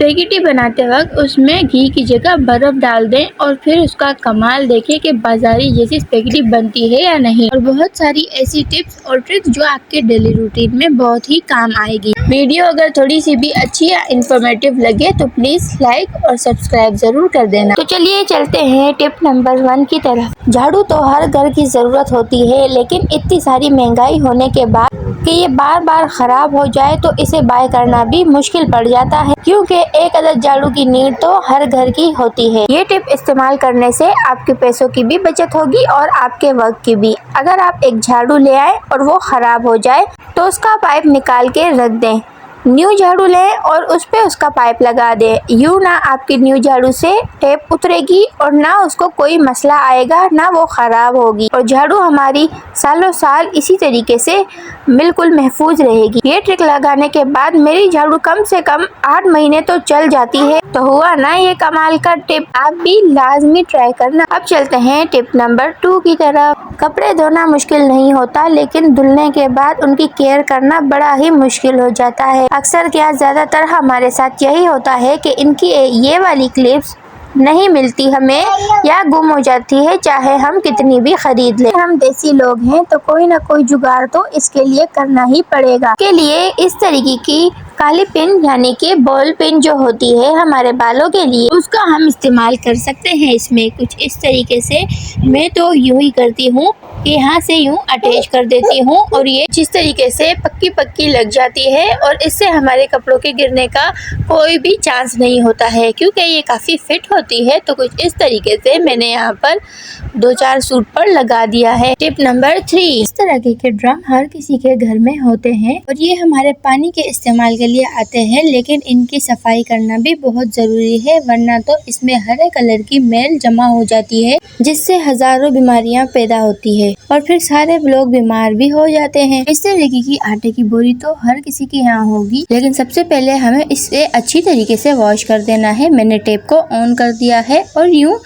Spaghetti बनाते वक्त उसमें घी की जगह बर्फ डाल दें और फिर उसका कमाल देखें कि बाजारी जैसी स्पेगेटी बनती है या नहीं। और बहुत सारी ऐसी टिप्स और ट्रिक्स जो आपके डेली रूटीन में बहुत ही काम आएगी। वीडियो अगर थोड़ी सी भी अच्छी या इंफॉर्मेटिव लगे तो प्लीज लाइक और सब्सक्राइब जरूर कर देना। तो चलिए चलते हैं टिप नंबर 1 की तरफ। झाड़ू तो हर घर की जरूरत होती है, लेकिन इतनी सारी महंगाई होने के बाद कि ये बार बार खराब हो जाए तो इसे बाय करना भी मुश्किल पड़ जाता है, क्योंकि एक अदद झाड़ू की नीड तो हर घर की होती है। ये टिप इस्तेमाल करने से आपके पैसों की भी बचत होगी और आपके वक्त की भी। अगर आप एक झाड़ू ले आए और वो खराब हो जाए तो उसका पाइप निकाल के रख दें। न्यू झाड़ू लें और उस पे उसका पाइप लगा दें। यूँ ना आपकी न्यू झाड़ू से टेप उतरेगी और ना उसको कोई मसला आएगा, ना वो खराब होगी, और झाड़ू हमारी सालों साल इसी तरीके से बिल्कुल महफूज रहेगी। ये ट्रिक लगाने के बाद मेरी झाड़ू कम से कम 8 महीने तो चल जाती है। तो हुआ ना ये कमाल का टिप, आप भी लाजमी ट्राई करना। अब चलते हैं टिप नंबर 2 की तरफ। कपड़े धोना मुश्किल नहीं होता, लेकिन धुलने के बाद उनकी केयर करना बड़ा ही मुश्किल हो जाता है। अक्सर क्या ज्यादातर हमारे साथ यही होता है कि इनकी ये वाली क्लिप्स नहीं मिलती हमें या गुम हो जाती है, चाहे हम कितनी भी खरीद लें। हम देसी लोग हैं तो कोई ना कोई जुगाड़ तो इसके लिए करना ही पड़ेगा। के लिए इस तरीके की काली पिन यानी कि बॉल पिन जो होती है हमारे बालों के लिए, उसका हम इस्तेमाल कर सकते हैं। इसमें कुछ इस तरीके से मैं तो यूं ही करती हूँ कि यहाँ से यूं अटैच कर देती हूँ और ये जिस तरीके से पक्की पक्की लग जाती है और इससे हमारे कपड़ों के गिरने का कोई भी चांस नहीं होता है, क्योंकि ये काफ़ी फिट होती है। तो कुछ इस तरीके से मैंने यहाँ पर 2-4 सूट पर लगा दिया है। टिप नंबर 3, इस तरह के ड्रम हर किसी के घर में होते हैं और ये हमारे पानी के इस्तेमाल के लिए आते हैं, लेकिन इनकी सफाई करना भी बहुत जरूरी है, वरना तो इसमें हरे कलर की मैल जमा हो जाती है जिससे हजारों बीमारियां पैदा होती है और फिर सारे लोग बीमार भी हो जाते हैं। इस तरीके की आटे की बोरी तो हर किसी के यहाँ होगी, लेकिन सबसे पहले हमें इसे अच्छी तरीके से वॉश कर देना है। मैंने टेप को ऑन कर दिया है और यूं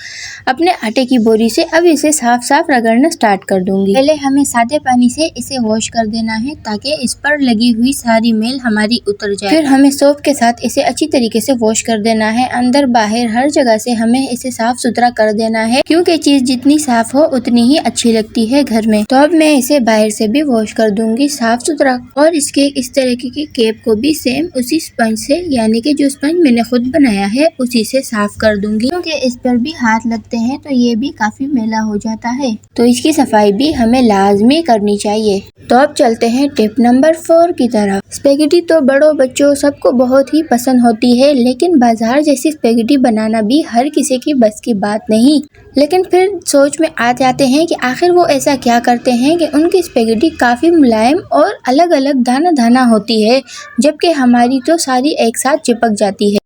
अपने आटे की बोरी से अब इसे साफ साफ रगड़ना स्टार्ट कर दूंगी। पहले हमें सादे पानी से इसे वॉश कर देना है ताकि इस पर लगी हुई सारी मैल हमारी उतर जाए। फिर हमें सोप के साथ इसे अच्छी तरीके से वॉश कर देना है। अंदर बाहर हर जगह से हमें इसे साफ सुथरा कर देना है, क्योंकि चीज जितनी साफ हो उतनी ही अच्छी लगती है घर में। तो अब मैं इसे बाहर से भी वॉश कर दूंगी साफ सुथरा। और इसके इस तरीके की कैप को भी सेम उसी स्पंज से, यानी कि जो स्पंज मैंने खुद बनाया है उसी से साफ कर दूंगी, क्योंकि इस पर भी हाथ लगते हैं तो ये भी काफी मैला हो जाता है, तो इसकी सफाई भी हमें लाजमी करनी चाहिए। तो अब चलते हैं टिप नंबर 4 की तरफ। स्पेगेटी तो बड़ों बच्चों सबको बहुत ही पसंद होती है, लेकिन बाजार जैसी स्पेगेटी बनाना भी हर किसी की बस की बात नहीं। लेकिन फिर सोच में आ जाते हैं कि आखिर वो ऐसा क्या करते हैं कि उनकी स्पेगेटी काफी मुलायम और अलग अलग दाना दाना होती है, जबकि हमारी तो सारी एक साथ चिपक जाती है।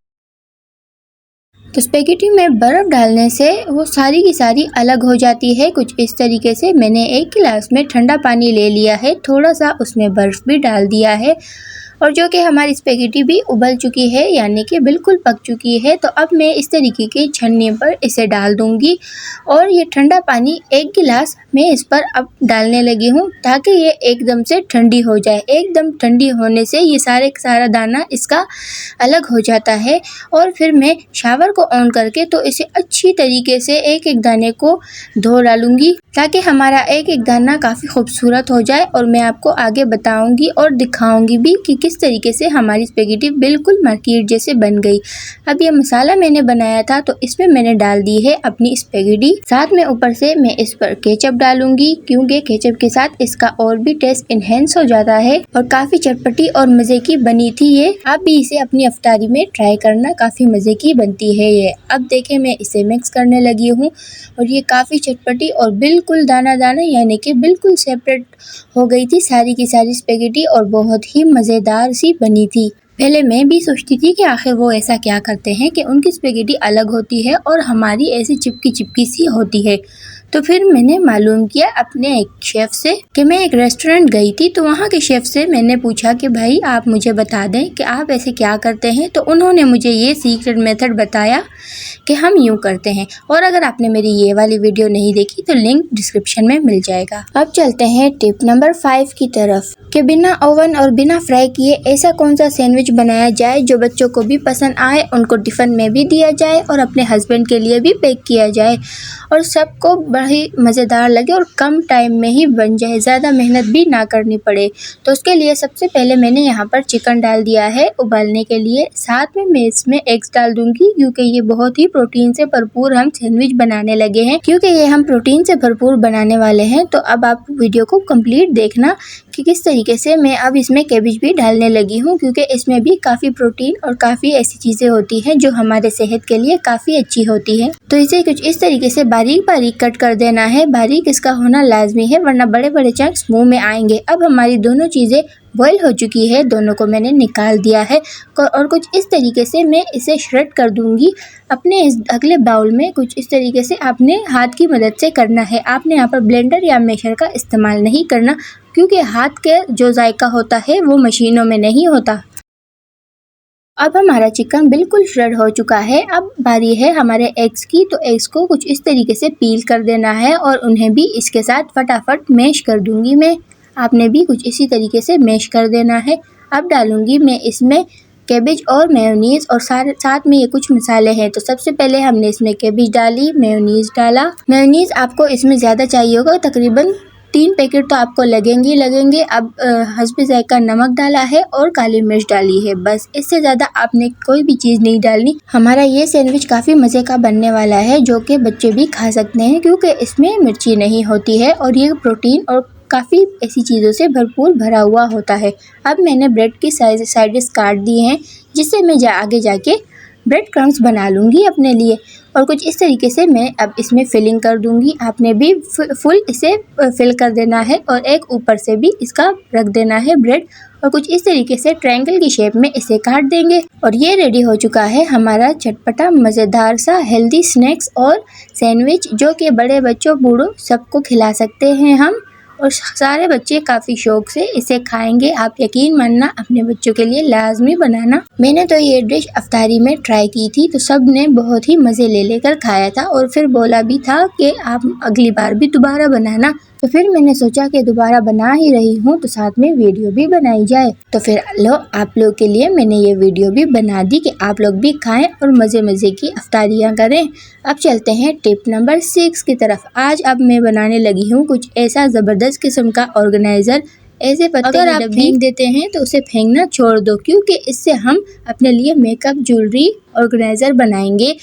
तो स्पेगेटी में बर्फ डालने से वो सारी की सारी अलग हो जाती है। कुछ इस तरीके से मैंने एक गिलास में ठंडा पानी ले लिया है, थोड़ा सा उसमें बर्फ भी डाल दिया है और जो कि हमारी स्पेगेटी भी उबल चुकी है, यानी कि बिल्कुल पक चुकी है। तो अब मैं इस तरीके के छन्नी पर इसे डाल दूंगी और ये ठंडा पानी एक गिलास मैं इस पर अब डालने लगी हूँ ताकि ये एकदम से ठंडी हो जाए। एकदम ठंडी होने से ये सारा दाना इसका अलग हो जाता है और फिर मैं शावर को ऑन करके तो इसे अच्छी तरीके से एक एक दाने को धो डालूंगी ताकि हमारा एक एक दाना काफ़ी खूबसूरत हो जाए। और मैं आपको आगे बताऊंगी और दिखाऊंगी भी कि किस तरीके से हमारी स्पेगेटी बिल्कुल मार्केट जैसे बन गई। अब ये मसाला मैंने बनाया था तो इसमें मैंने डाल दी है अपनी स्पेगेटी, साथ में ऊपर से मैं इस पर केचप डालूंगी, क्योंकि केचप के साथ इसका और भी टेस्ट इनहेंस हो जाता है और काफ़ी चटपटी और मज़े की बनी थी ये। आप भी इसे अपनी अफ्तारी में ट्राई करना, काफ़ी मज़े की बनती है ये। अब देखें मैं इसे मिक्स करने लगी हूँ और ये काफ़ी चटपटी और बिल्कुल दाना दाना यानी कि बिल्कुल सेपरेट हो गई थी सारी की सारी स्पेगेटी और बहुत ही मज़ेदार सी बनी थी। पहले मैं भी सोचती थी कि आखिर वो ऐसा क्या करते हैं कि उनकी स्पेगेटी अलग होती है और हमारी ऐसी चिपकी चिपकी सी होती है। तो फिर मैंने मालूम किया अपने एक शेफ़ से कि मैं एक रेस्टोरेंट गई थी, तो वहाँ के शेफ़ से मैंने पूछा कि भाई आप मुझे बता दें कि आप ऐसे क्या करते हैं। तो उन्होंने मुझे ये सीक्रेट मेथड बताया कि हम यूँ करते हैं। और अगर आपने मेरी ये वाली वीडियो नहीं देखी तो लिंक डिस्क्रिप्शन में मिल जाएगा। अब चलते हैं टिप नंबर 5 की तरफ कि बिना ओवन और बिना फ्राई किए ऐसा कौन सा सैंडविच बनाया जाए जो बच्चों को भी पसंद आए, उनको टिफ़िन में भी दिया जाए और अपने हस्बैंड के लिए भी पैक किया जाए और सबको बड़ा ही मज़ेदार लगे और कम टाइम में ही बन जाए, ज़्यादा मेहनत भी ना करनी पड़े। तो उसके लिए सबसे पहले मैंने यहाँ पर चिकन डाल दिया है उबालने के लिए। साथ में मैं इसमें एग्स डाल दूँगी क्योंकि ये बहुत ही प्रोटीन से भरपूर हम सैंडविच बनाने लगे हैं। क्योंकि ये हम प्रोटीन से भरपूर बनाने वाले हैं तो अब आप वीडियो को कंप्लीट देखना कि किस तरीके से मैं अब इसमें कैबेज भी डालने लगी हूँ, क्योंकि इसमें भी काफ़ी प्रोटीन और काफ़ी ऐसी चीज़ें होती हैं जो हमारे सेहत के लिए काफ़ी अच्छी होती है। तो इसे कुछ इस तरीके से बारीक बारीक कट कर देना है। बारीक इसका होना लाजमी है वरना बड़े बड़े चंक्स मुंह में आएंगे। अब हमारी दोनों चीज़ें बॉईल हो चुकी है, दोनों को मैंने निकाल दिया है और कुछ इस तरीके से मैं इसे श्रेड कर दूंगी अपने इस अगले बाउल में। कुछ इस तरीके से आपने हाथ की मदद से करना है। आपने यहाँ पर ब्लेंडर या मैशर का इस्तेमाल नहीं करना क्योंकि हाथ के जो जायका होता है वो मशीनों में नहीं होता। अब हमारा चिकन बिल्कुल श्रेड हो चुका है। अब बारी है हमारे एग्स की। तो एग्स को कुछ इस तरीके से पील कर देना है और उन्हें भी इसके साथ फटाफट मैश कर दूंगी मैं। आपने भी कुछ इसी तरीके से मैश कर देना है। अब डालूंगी मैं इसमें कैबेज और मेयोनीज़ और साथ में ये कुछ मसाले हैं। तो सबसे पहले हमने इसमें कैबेज डाली, मेयोनीज़ डाला। मेयोनीज़ आपको इसमें ज़्यादा चाहिए होगा, तकरीबन 3 पैकेट तो आपको लगेंगे। अब हस्बे ज़ायका नमक डाला है और काली मिर्च डाली है, बस इससे ज़्यादा आपने कोई भी चीज़ नहीं डालनी। हमारा ये सैंडविच काफ़ी मज़े का बनने वाला है जो कि बच्चे भी खा सकते हैं क्योंकि इसमें मिर्ची नहीं होती है और ये प्रोटीन और काफ़ी ऐसी चीज़ों से भरपूर भरा हुआ होता है। अब मैंने ब्रेड की साइड्स काट दी हैं जिससे मैं आगे जाके ब्रेड क्रम्स बना लूँगी अपने लिए। और कुछ इस तरीके से मैं अब इसमें फिलिंग कर दूंगी। आपने भी फुल इसे फिल कर देना है और एक ऊपर से भी इसका रख देना है ब्रेड और कुछ इस तरीके से ट्रायंगल की शेप में इसे काट देंगे। और ये रेडी हो चुका है हमारा चटपटा मज़ेदार सा हेल्दी स्नैक्स और सैंडविच जो कि बड़े बच्चों बूढ़ों सबको खिला सकते हैं हम और सारे बच्चे काफ़ी शौक से इसे खाएंगे। आप यकीन मानना अपने बच्चों के लिए लाजमी बनाना। मैंने तो ये डिश अफ्तारी में ट्राई की थी तो सब ने बहुत ही मज़े ले लेकर खाया था और फिर बोला भी था कि आप अगली बार भी दोबारा बनाना। तो फिर मैंने सोचा कि दोबारा बना ही रही हूँ तो साथ में वीडियो भी बनाई जाए। तो फिर लो आप लोग के लिए मैंने ये वीडियो भी बना दी कि आप लोग भी खाएं और मज़े की अफ्तारियाँ करें। अब चलते हैं टिप नंबर 6 की तरफ। आज अब मैं बनाने लगी हूँ कुछ ऐसा ज़बरदस्त किस्म का ऑर्गेनाइज़र। ऐसे पत्ते अगर आप फेंक देते हैं तो उसे फेंकना छोड़ दो क्योंकि इससे हम अपने लिए मेकअप ज्वेलरी ऑर्गेनाइज़र बनाएंगे।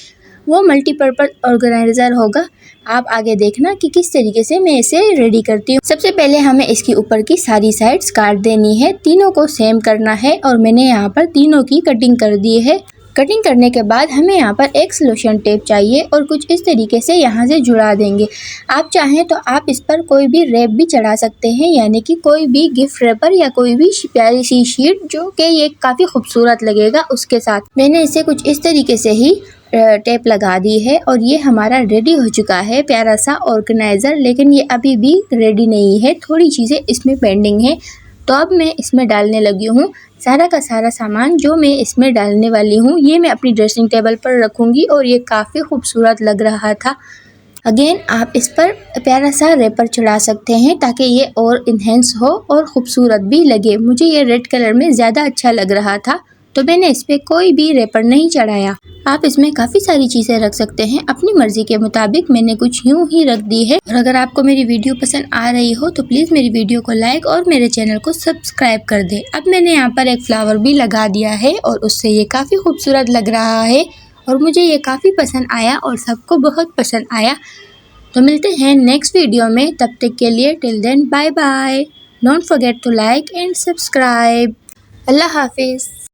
वो मल्टीपर्पज़ ऑर्गेनाइज़र होगा। आप आगे देखना कि किस तरीके से मैं इसे रेडी करती हूँ। सबसे पहले हमें इसकी ऊपर की सारी साइड्स काट देनी है, तीनों को सेम करना है और मैंने यहाँ पर तीनों की कटिंग कर दी है। कटिंग करने के बाद हमें यहाँ पर एक सॉल्यूशन टेप चाहिए और कुछ इस तरीके से यहाँ से जुड़ा देंगे। आप चाहें तो आप इस पर कोई भी रैप भी चढ़ा सकते हैं, यानी कि कोई भी गिफ्ट रैपर या कोई भी प्यारी सी शीट जो कि ये काफ़ी खूबसूरत लगेगा उसके साथ। मैंने इसे कुछ इस तरीके से ही टेप लगा दी है और ये हमारा रेडी हो चुका है प्यारा सा ऑर्गेनाइज़र। लेकिन ये अभी भी रेडी नहीं है, थोड़ी चीज़ें इसमें पेंडिंग है। तो अब मैं इसमें डालने लगी हूँ सारा का सारा सामान जो मैं इसमें डालने वाली हूँ। ये मैं अपनी ड्रेसिंग टेबल पर रखूँगी और ये काफ़ी खूबसूरत लग रहा था। अगेन आप इस पर प्यारा सा रैपर चढ़ा सकते हैं ताकि ये और इन्हेंस हो और ख़ूबसूरत भी लगे। मुझे ये रेड कलर में ज़्यादा अच्छा लग रहा था तो मैंने इस पर कोई भी रैपर नहीं चढ़ाया। आप इसमें काफ़ी सारी चीज़ें रख सकते हैं अपनी मर्ज़ी के मुताबिक। मैंने कुछ यूँ ही रख दी है। और अगर आपको मेरी वीडियो पसंद आ रही हो तो प्लीज़ मेरी वीडियो को लाइक और मेरे चैनल को सब्सक्राइब कर दें। अब मैंने यहाँ पर एक फ्लावर भी लगा दिया है और उससे ये काफ़ी खूबसूरत लग रहा है और मुझे ये काफ़ी पसंद आया और सबको बहुत पसंद आया। तो मिलते हैं नेक्स्ट वीडियो में, तब तक के लिए till then bye bye. Don't forget to like and subscribe. Allah हाफिज़।